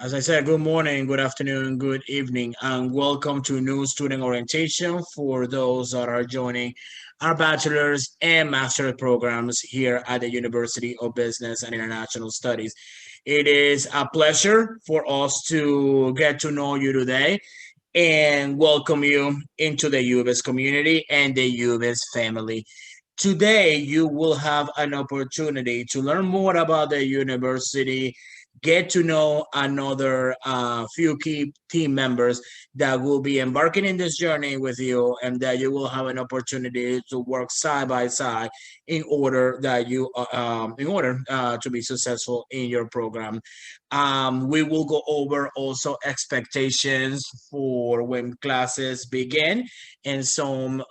As I said, good morning, good afternoon, good evening, and welcome to new student orientation for those that are joining our bachelor's and master's programs here at the University of Business and International Studies. It is a pleasure for us to get to know you today and welcome you into the UBIS community and the UBIS family. Today, you will have an opportunity to learn more about the university, get to know another few key team members that will be embarking in this journey with you, and that you will have an opportunity to work side by side in order to be successful in your program. We will go over also expectations for when classes begin and some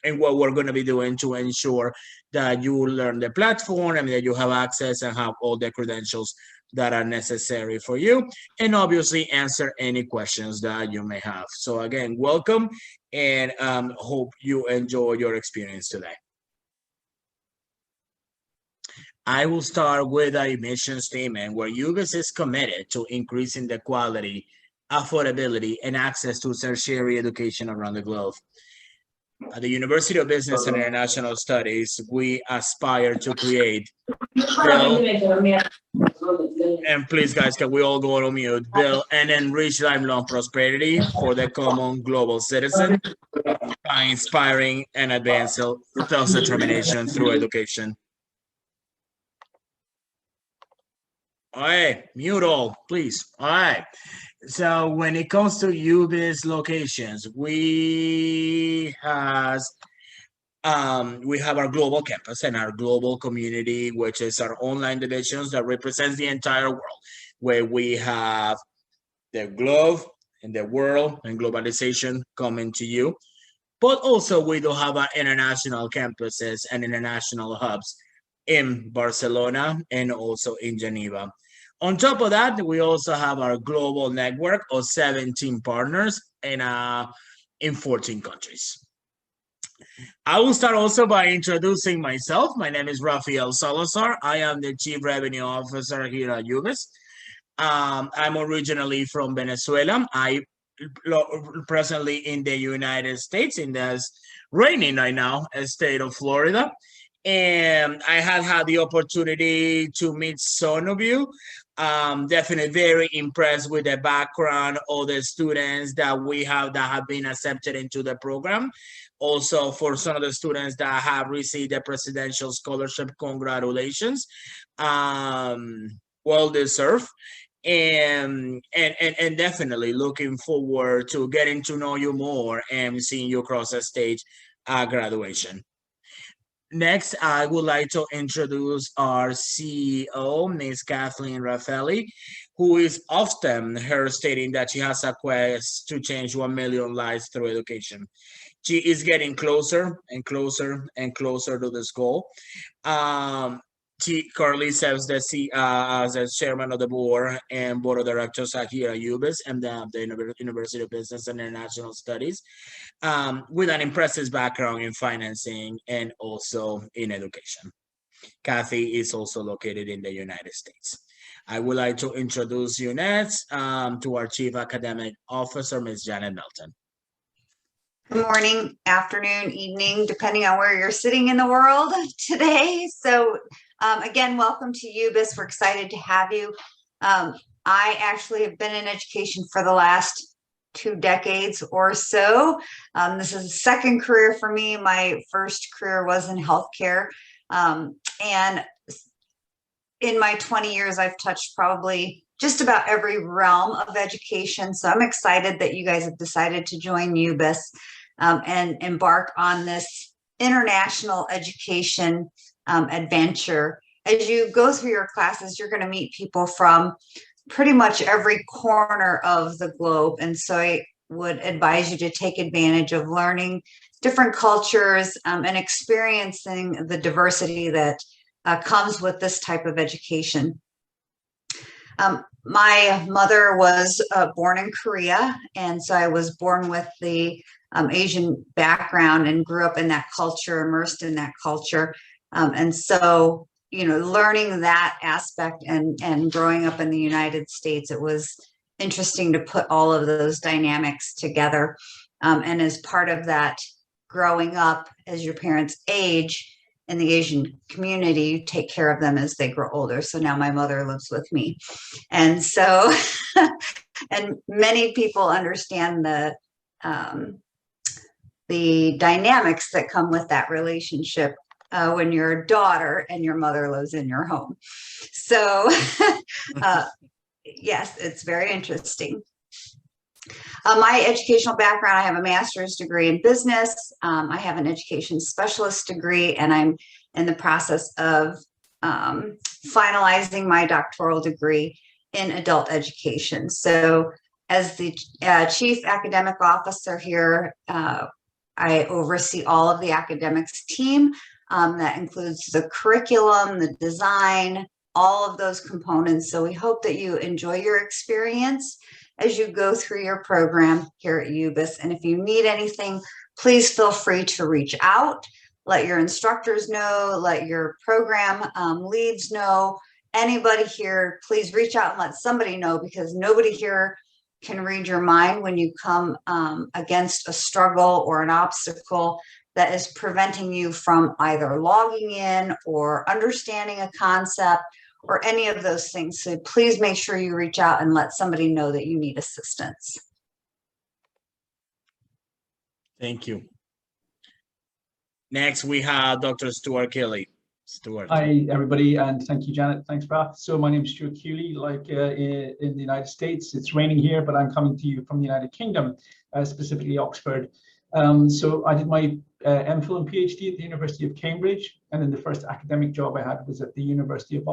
and what we're going to be doing to ensure that you learn the platform and that you have access and have all the credentials that are necessary for you, and obviously answer any questions that you may have. So again, welcome, and hope you enjoy your experience today. I will start with a mission statement where UBIS is committed to increasing the quality, affordability, and access to tertiary education around the globe. At the University of Business and International Studies, we aspire to create, and please, guys, can we all go on mute? Build and enrich lifelong prosperity for the common global citizen by inspiring and advancing self-determination through education. All right, mute all, please. All right. So when it comes to UBIS locations, we have our global campus and our global community, which is our online divisions that represents the entire world, where we have the globe and the world and globalization coming to you. But also we do have our international campuses and international hubs in Barcelona and also in Geneva. On top of that, we also have our global network of 17 partners in 14 countries. I will start also by introducing myself. My name is Rafael Salazar. I am the Chief Revenue Officer here at UBIS. I'm originally from Venezuela. I presently in the United States, in this raining right now, state of Florida. And I have had the opportunity to meet some of you. Definitely very impressed with the background of the students that we have that have been accepted into the program. Also, for some of the students that have received the presidential scholarship, congratulations. Well deserved. And definitely looking forward to getting to know you more and seeing you across the stage at graduation. Next, I would like to introduce our CEO, Ms. Kathleen Raffaelli, who is often her stating that she has a quest to change 1 million lives through education. She is getting closer and closer and closer to this goal. She currently serves as the chairman of the board and board of directors here at UBIS and the University of Business and International Studies, with an impressive background in financing and also in education. Kathy is also located in the United States. I would like to introduce you next to our Chief Academic Officer, Ms. Janet Melton. Good morning, afternoon, evening, depending on where you're sitting in the world today. So again, welcome to UBIS. We're excited to have you. I actually have been in education for the last 2 decades or so. This is a second career for me. My first career was in healthcare. And in my 20 years, I've touched probably just about every realm of education. So I'm excited that you guys have decided to join UBIS and embark on this international education adventure. As you go through your classes, you're going to meet people from pretty much every corner of the globe. And so I would advise you to take advantage of learning different cultures and experiencing the diversity that comes with this type of education. My mother was born in Korea, and so I was born with the Asian background and grew up in that culture, immersed in that culture. And so, learning that aspect and growing up in the United States, it was interesting to put all of those dynamics together. And as part of that, growing up as your parents age in the Asian community, you take care of them as they grow older. So now my mother lives with me. And so, and many people understand the dynamics that come with that relationship when you're a daughter and your mother lives in your home. So yes, it's very interesting. My educational background, I have a master's degree in business. I have an education specialist degree, and I'm in the process of finalizing my doctoral degree in adult education. So as the chief academic officer here, I oversee all of the academics team. That includes the curriculum, the design, all of those components. So we hope that you enjoy your experience as you go through your program here at UBIS. And if you need anything, please feel free to reach out. Let your instructors know, let your program leads know. Anybody here, please reach out and let somebody know, because nobody here can read your mind when you come against a struggle or an obstacle that is preventing you from either logging in or understanding a concept or any of those things. So please make sure you reach out and let somebody know that you need assistance. Thank you. Next, we have Dr. Stewart Kelly. Stewart. Hi, everybody, and thank you, Janet. Thanks, Brad. So my name is Stewart Kelly. Like in the United States, it's raining here, but I'm coming to you from the United Kingdom, specifically Oxford. So I did my MPhil and PhD at the University of Cambridge, and then the first academic job I had was at the University of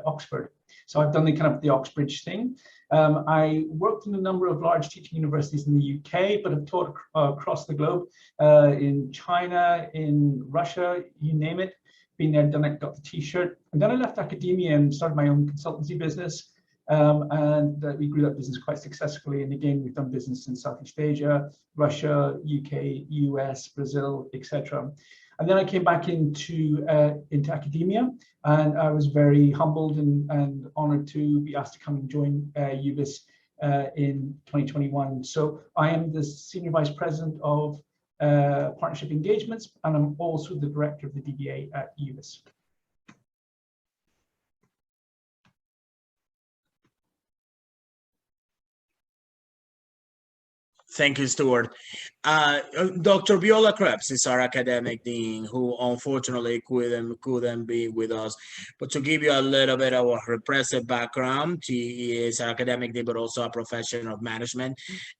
Oxford. So I've done the kind of the Oxbridge thing. I worked in a number of large teaching universities in the UK, but have taught across the globe, in China, in Russia, you name it. Been there, done it, got the t-shirt. And then I left academia and started my own consultancy business. And we grew that business quite successfully. And again, we've done business in Southeast Asia, Russia, UK, US, Brazil, etc. And then I came back into academia, and I was very humbled and honored to be asked to come and join UBIS in 2021. So I am the Senior Vice President of Partnership Engagements, and I'm also the Director of the BBA at UBIS. Thank you, Stewart. Dr. Viola Krabs is our academic dean, who unfortunately couldn't be with us. But to give you a little bit of her impressive background, she is an academic dean, but also a professional of management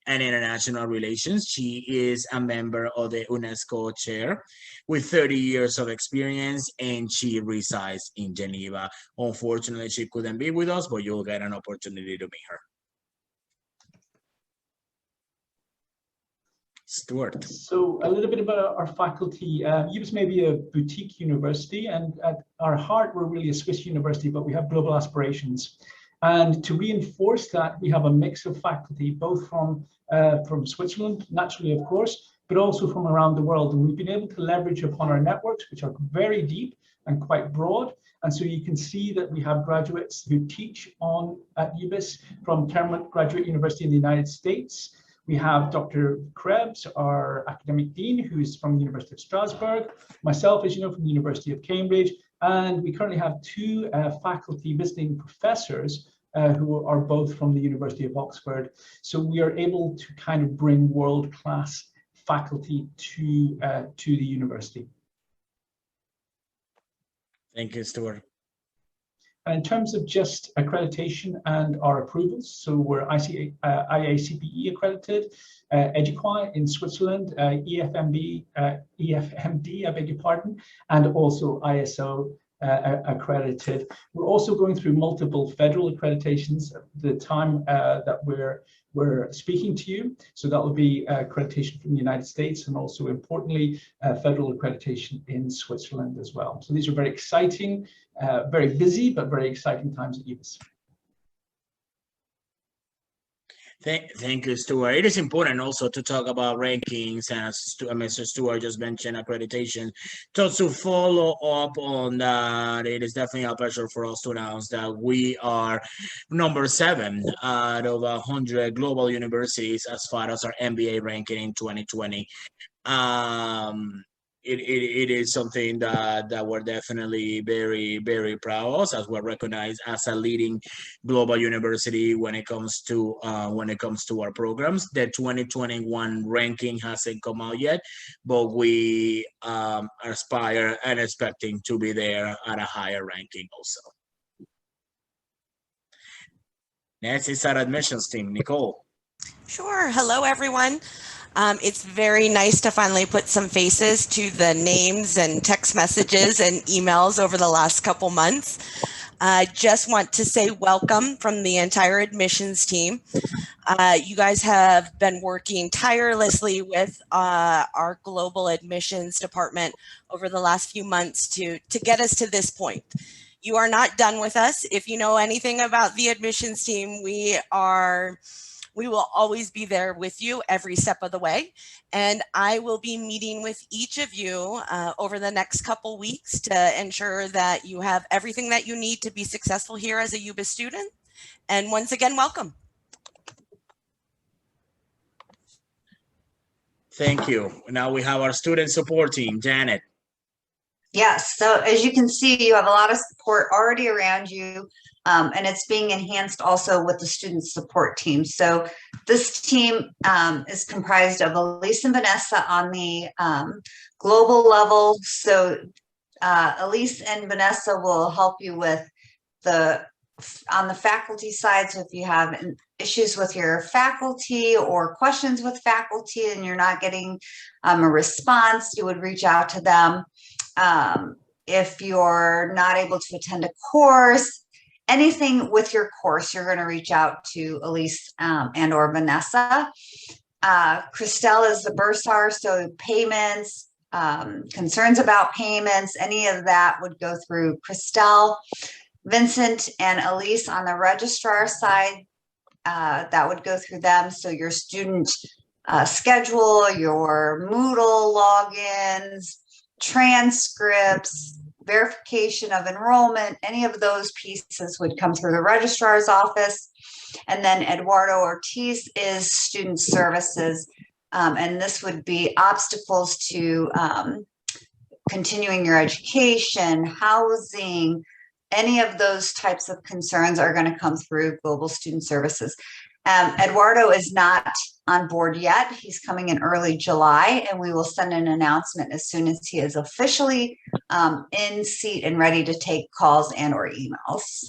and international relations. She is a member of the UNESCO chair with 30 years of experience, and she resides in Geneva. Unfortunately, she couldn't be with us, but you'll get an opportunity to meet her. Stewart. So a little bit about our faculty. UBIS may be a boutique university, and at our heart, we're really a Swiss university, but we have global aspirations. And to reinforce that, we have a mix of faculty, both from Switzerland, naturally, of course, but also from around the world. And we've been able to leverage upon our networks, which are very deep and quite broad. And so you can see that we have graduates who teach at UBIS from Claremont Graduate University in the United States. We have Dr. Krabs, our academic dean, who's from the University of Strasbourg, myself, as you know, from the University of Cambridge, and we currently have two faculty visiting professors who are both from the University of Oxford. So we are able to kind of bring world-class faculty to the university. Thank you, Stewart. And in terms of just accreditation and our approvals, so we're IACPE accredited, EDUQUI in Switzerland, EFMD, I beg your pardon, and also ISO accredited. We're also going through multiple federal accreditations at the time that we're speaking to you. So that will be accreditation from the United States, and also importantly, federal accreditation in Switzerland as well. So these are very exciting, very busy, but very exciting times at UBIS. Thank you, Stewart. It is important also to talk about rankings, and as Mr. Stewart just mentioned, accreditation. So to follow up on that, it is definitely a pleasure for us to announce that we are number 7 out of 100 global universities as far as our MBA ranking in 2020. It is something that we're definitely very, very proud of, as we're recognized as a leading global university when it comes to our programs. The 2021 ranking hasn't come out yet, but we aspire and expecting to be there at a higher ranking also. Next is our admissions team, Nicole. Sure. Hello, everyone. It's very nice to finally put some faces to the names and text messages and emails over the last couple months. I just want to say welcome from the entire admissions team. You guys have been working tirelessly with our global admissions department over the last few months to get us to this point. You are not done with us. If you know anything about the admissions team, we will always be there with you every step of the way. And I will be meeting with each of you over the next couple weeks to ensure that you have everything that you need to be successful here as a UBIS student. And once again, welcome. Thank you. Now we have our student support team, Janet. Yes, so as you can see, you have a lot of support already around you, and it's being enhanced also with the student support team. So this team is comprised of Elise and Vanessa on the global level. So Elise and Vanessa will help you with on the faculty side. So if you have issues with your faculty or questions with faculty and you're not getting a response, you would reach out to them. If you're not able to attend a course, anything with your course, you're going to reach out to Elise and or Vanessa. Christelle is the bursar, so payments, concerns about payments, any of that would go through Christelle. Vincent and Elise on the registrar side, that would go through them. So your student schedule, your Moodle logins, transcripts, verification of enrollment, any of those pieces would come through the registrar's office. And then Eduardo Ortiz is student services. And this would be obstacles to continuing your education, housing, any of those types of concerns are going to come through Global Student Services. Eduardo is not on board yet. He's coming in early July, and we will send an announcement as soon as he is officially in seat and ready to take calls and or emails.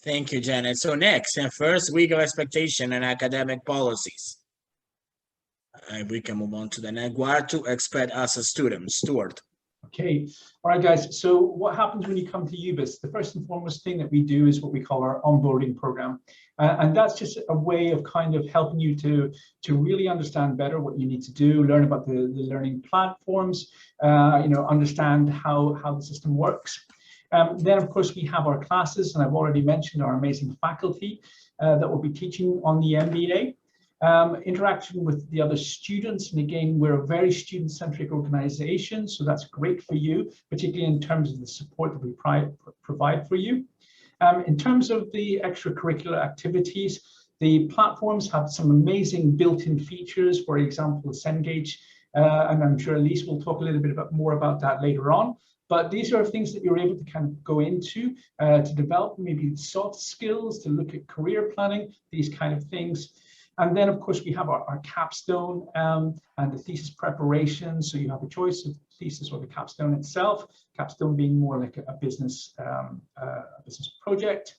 Thank you, Janet. So next, first week of expectation and academic policies. We can move on to the next. What to expect as a student, Stewart. Okay, all right, guys. So what happens when you come to UBIS? The first and foremost thing that we do is what we call our onboarding program. And that's just a way of kind of helping you to really understand better what you need to do, learn about the learning platforms, understand how the system works. Then, of course, we have our classes, and I've already mentioned our amazing faculty that will be teaching on the MBA. Interaction with the other students, and again, we're a very student-centric organization, so that's great for you, particularly in terms of the support that we provide for you. In terms of the extracurricular activities, the platforms have some amazing built-in features, for example, Cengage, and I'm sure Elise will talk a little bit more about that later on. But these are things that you're able to kind of go into to develop maybe soft skills, to look at career planning, these kind of things. And then, of course, we have our capstone and the thesis preparation. So you have a choice of thesis or the capstone itself, capstone being more like a business project.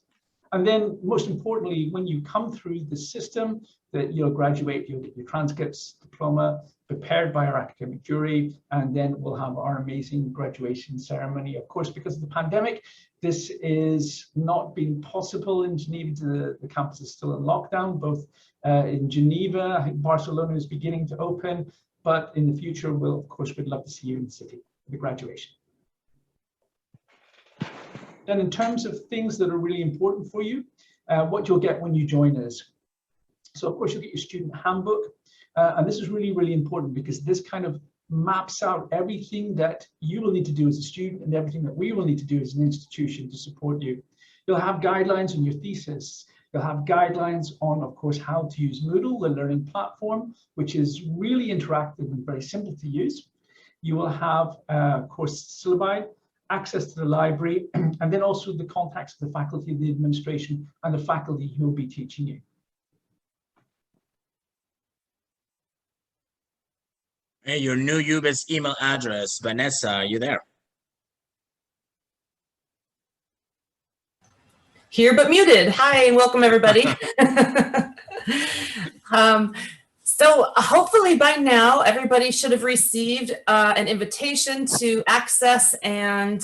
And then, most importantly, when you come through the system, that you'll graduate, you'll get your transcripts, diploma, prepared by our academic jury, and then we'll have our amazing graduation ceremony. Of course, because of the pandemic, this is not being possible in Geneva. The campus is still in lockdown, both in Geneva. I think Barcelona is beginning to open, but in the future, we'd love to see you in the city for the graduation. Then in terms of things that are really important for you, what you'll get when you join us. So of course you'll get your student handbook. And this is really, really important because this kind of maps out everything that you will need to do as a student and everything that we will need to do as an institution to support you. You'll have guidelines on your thesis. You'll have guidelines on, of course, how to use Moodle, the learning platform, which is really interactive and very simple to use. You will have course syllabi, access to the library, and then also the contacts of the faculty, the administration, and the faculty who will be teaching you. Hey, your new UBIS email address, Vanessa, are you there? Here but muted. Hi, and welcome everybody. So hopefully by now everybody should have received an invitation to access and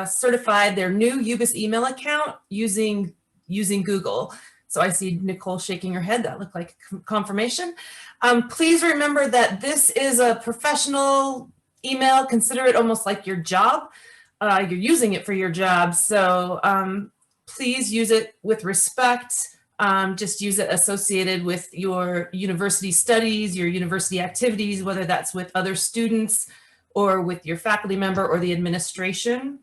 certify their new UBIS email account using Google. So I see Nicole shaking her head. That looked like confirmation. Please remember that this is a professional email. Consider it almost like your job. You're using it for your job. So please use it with respect. Just use it associated with your university studies, your university activities, whether that's with other students or with your faculty member or the administration.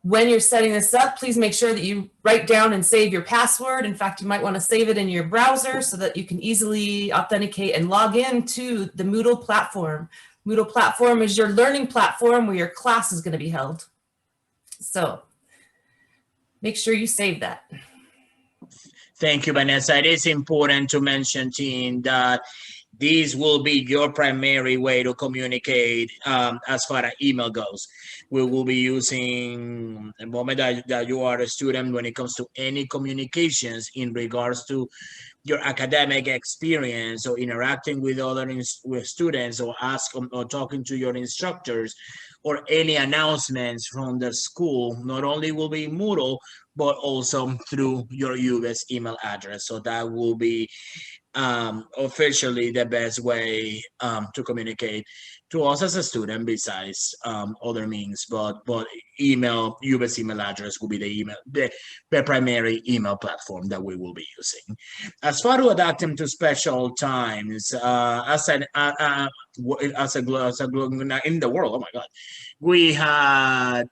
When you're setting this up, please make sure that you write down and save your password. In fact, you might want to save it in your browser so that you can easily authenticate and log in to the Moodle platform. Moodle platform is your learning platform where your class is going to be held. So make sure you save that. Thank you, Vanessa. It is important to mention, team, that these will be your primary way to communicate as far as email goes. We will be using the moment that you are a student when it comes to any communications in regards to your academic experience or interacting with with students or or talking to your instructors or any announcements from the school, not only will be Moodle, but also through your UBIS email address. So that will be officially the best way to communicate to us as a student, besides other means, but email, UBIS email address will be the primary email platform that we will be using. As far as adapting to special times, as a in the world, oh my God, we had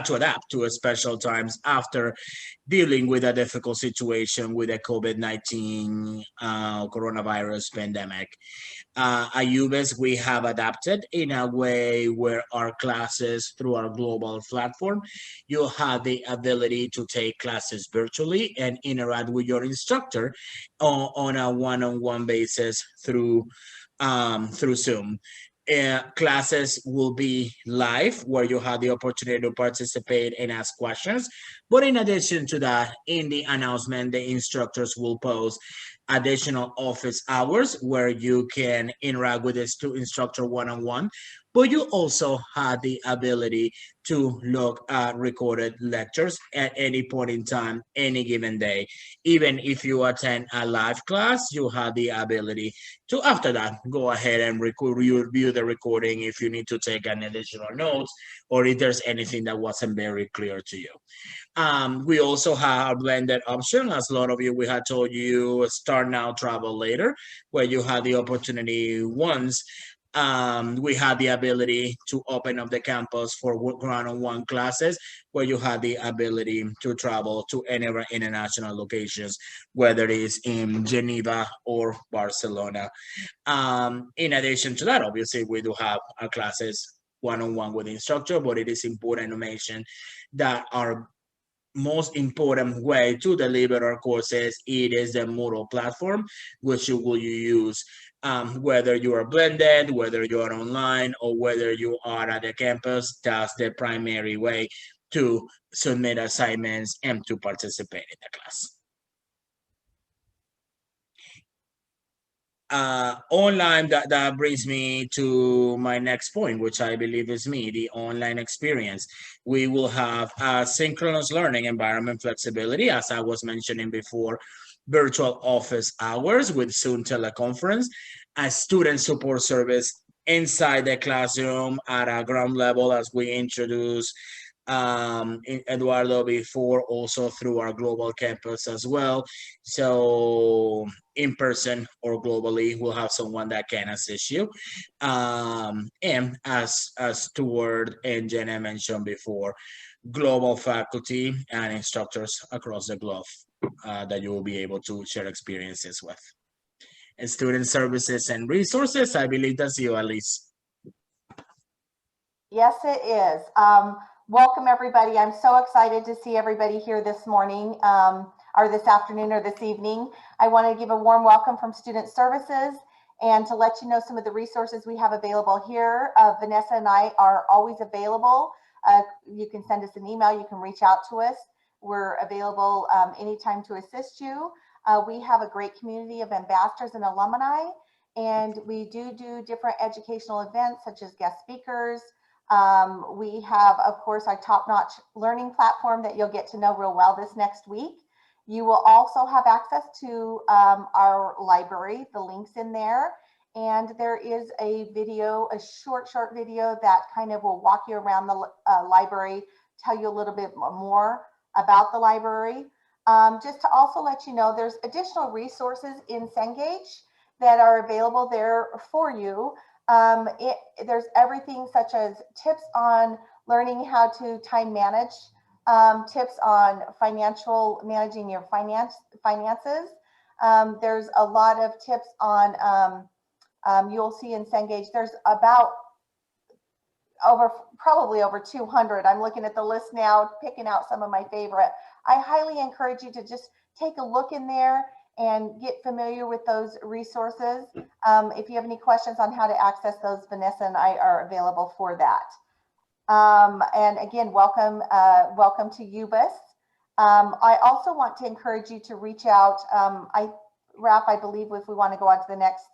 to adapt to a special times after dealing with a difficult situation with the COVID-19 coronavirus pandemic. At UBIS, we have adapted in a way where our classes through our global platform, you have the ability to take classes virtually and interact with your instructor on a one-on-one basis through Zoom. Classes will be live where you have the opportunity to participate and ask questions. But in addition to that, in the announcement, the instructors will post additional office hours where you can interact with this instructor one-on-one. But you also have the ability to look at recorded lectures at any point in time, any given day. Even if you attend a live class, you have the ability to, after that, go ahead and review the recording if you need to take an additional notes or if there's anything that wasn't very clear to you. We also have a blended option. As a lot of you, we had told you, start now, travel later, where you have the opportunity once we had the ability to open up the campus for one-on-one classes where you had the ability to travel to any of our international locations, whether it is in Geneva or Barcelona. In addition to that, obviously, we do have our classes one-on-one with the instructor, but it is important to mention that our most important way to deliver our courses, it is the Moodle platform, which you will use whether you are blended, whether you are online, or whether you are at the campus. That's the primary way to submit assignments and to participate in the class. Online, that brings me to my next point, which I believe is the online experience. We will have synchronous learning environment flexibility, as I was mentioning before, virtual office hours with Zoom teleconference, a student support service inside the classroom at a ground level, as we introduced Eduardo before, also through our global campus as well. So in person or globally, we'll have someone that can assist you. And as Stewart and Jenna mentioned before, global faculty and instructors across the globe that you will be able to share experiences with. And student services and resources, I believe that's you, Alice. Yes, it is. Welcome, everybody. I'm so excited to see everybody here this morning, or this afternoon, or this evening. I want to give a warm welcome from Student Services and to let you know some of the resources we have available here. Vanessa and I are always available. You can send us an email. You can reach out to us. We're available anytime to assist you. We have a great community of ambassadors and alumni, and we do different educational events such as guest speakers. We have, of course, our top-notch learning platform that you'll get to know real well this next week. You will also have access to our library, the links in there. And there is a video, a short video that kind of will walk you around the library, tell you a little bit more about the library. Just to also let you know, there's additional resources in Cengage that are available there for you. There's everything such as tips on learning how to time manage, tips on managing your finances. There's a lot of tips on, you'll see in Cengage, there's about probably over 200. I'm looking at the list now, picking out some of my favorite. I highly encourage you to just take a look in there and get familiar with those resources. If you have any questions on how to access those, Vanessa and I are available for that. And again, welcome to UBIS. I also want to encourage you to reach out. Raph, I believe if we want to go on to the next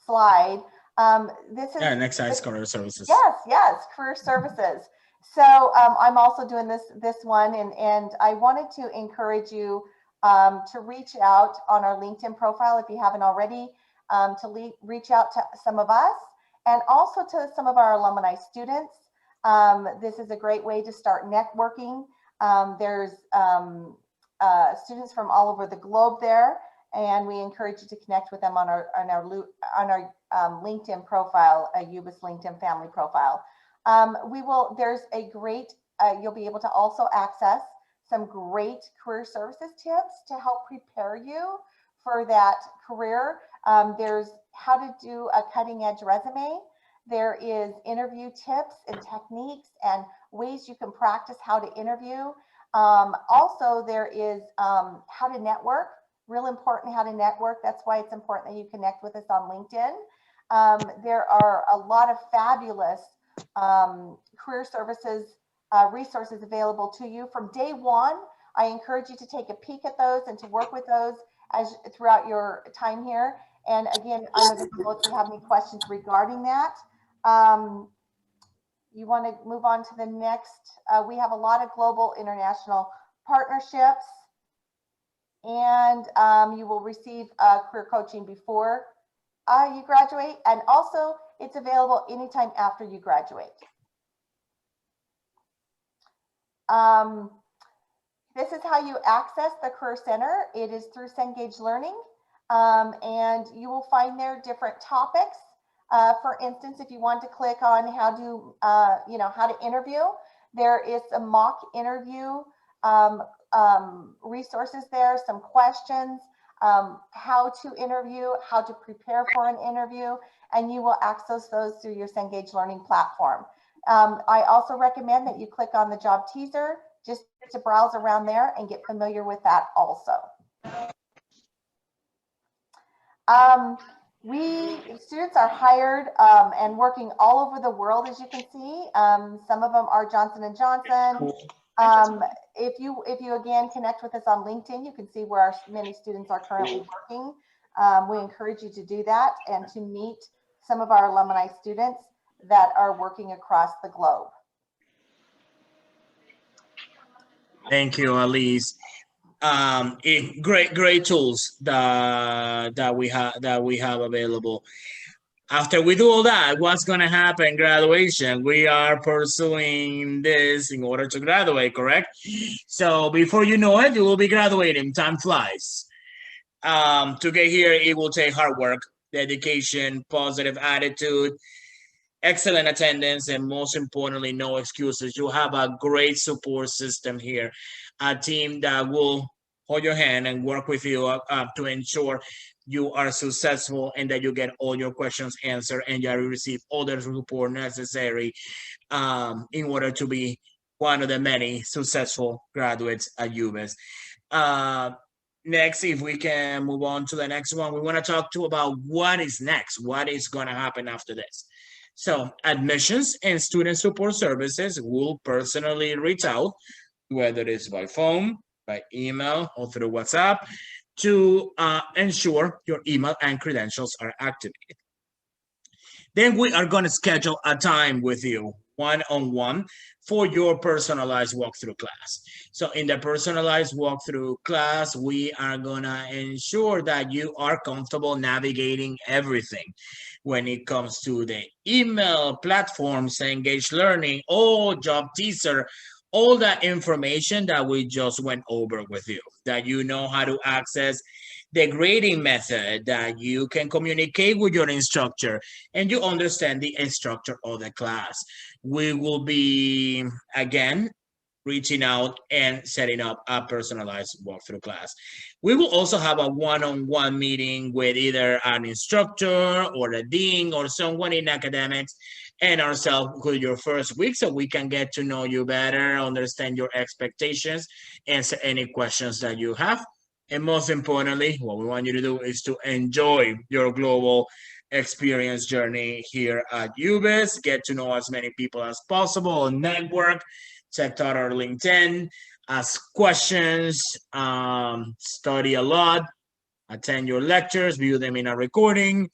slide. This is next slide is career services. Yes, career services. So I'm also doing this one, and I wanted to encourage you to reach out on our LinkedIn profile if you haven't already, to reach out to some of us and also to some of our alumni students. This is a great way to start networking. There's students from all over the globe there, and we encourage you to connect with them on our LinkedIn profile, a UBIS LinkedIn family profile. There's a great, you'll be able to also access some great career services tips to help prepare you for that career. There's how to do a cutting edge resume. There is interview tips and techniques and ways you can practice how to interview. Also, there is how to network, real important how to network. That's why it's important that you connect with us on LinkedIn. There are a lot of fabulous career services resources available to you from day one. I encourage you to take a peek at those and to work with those throughout your time here. And again, I'm available if you have any questions regarding that. You want to move on to the next. We have a lot of global international partnerships, and you will receive career coaching before you graduate, and also it's available anytime after you graduate. This is how you access the Career Center. It is through Cengage Learning, and you will find there different topics. For instance, if you want to click on how to interview, there is some mock interview resources there, some questions, how to interview, how to prepare for an interview, and you will access those through your Cengage Learning platform. I also recommend that you click on the job teaser just to browse around there and get familiar with that also. Students are hired and working all over the world, as you can see. Some of them are Johnson & Johnson. If you again connect with us on LinkedIn, you can see where many students are currently working. We encourage you to do that and to meet some of our alumni students that are working across the globe. Thank you, Elise. Great tools that we have available. After we do all that, what's going to happen? Graduation. We are pursuing this in order to graduate, correct? So before you know it, you will be graduating. Time flies. To get here, it will take hard work, dedication, positive attitude, excellent attendance, and most importantly, no excuses. You have a great support system here, a team that will hold your hand and work with you to ensure you are successful and that you get all your questions answered and you receive all the support necessary in order to be one of the many successful graduates at UBIS. Next, if we can move on to the next one, we want to talk to about what is next, what is going to happen after this. So admissions and student support services will personally reach out, whether it's by phone, by email, or through WhatsApp, to ensure your email and credentials are activated. Then we are going to schedule a time with you, one-on-one, for your personalized walkthrough class. So in the personalized walkthrough class, we are going to ensure that you are comfortable navigating everything when it comes to the email platforms, engaged learning, job teaser, all that information that we just went over with you, that you know how to access the grading method, that you can communicate with your instructor and you understand the structure of the class. We will be, again, reaching out and setting up a personalized walkthrough class. We will also have a one-on-one meeting with either an instructor or a dean or someone in academics and ourselves with your first week so we can get to know you better, understand your expectations, answer any questions that you have. And most importantly, what we want you to do is to enjoy your global experience journey here at UBIS, get to know as many people as possible, network, check out our LinkedIn, ask questions, study a lot, attend your lectures, view them in a recording,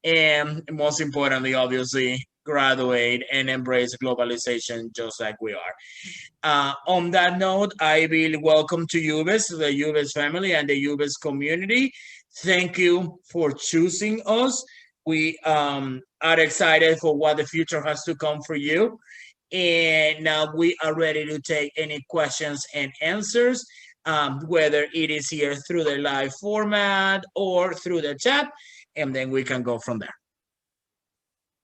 and most importantly, obviously, graduate and embrace globalization just like we are. On that note, I will welcome to UBIS, the UBIS family and the UBIS community. Thank you for choosing us. We are excited for what the future has to come for you. And now we are ready to take any questions and answers, whether it is here through the live format or through the chat, and then we can go from there.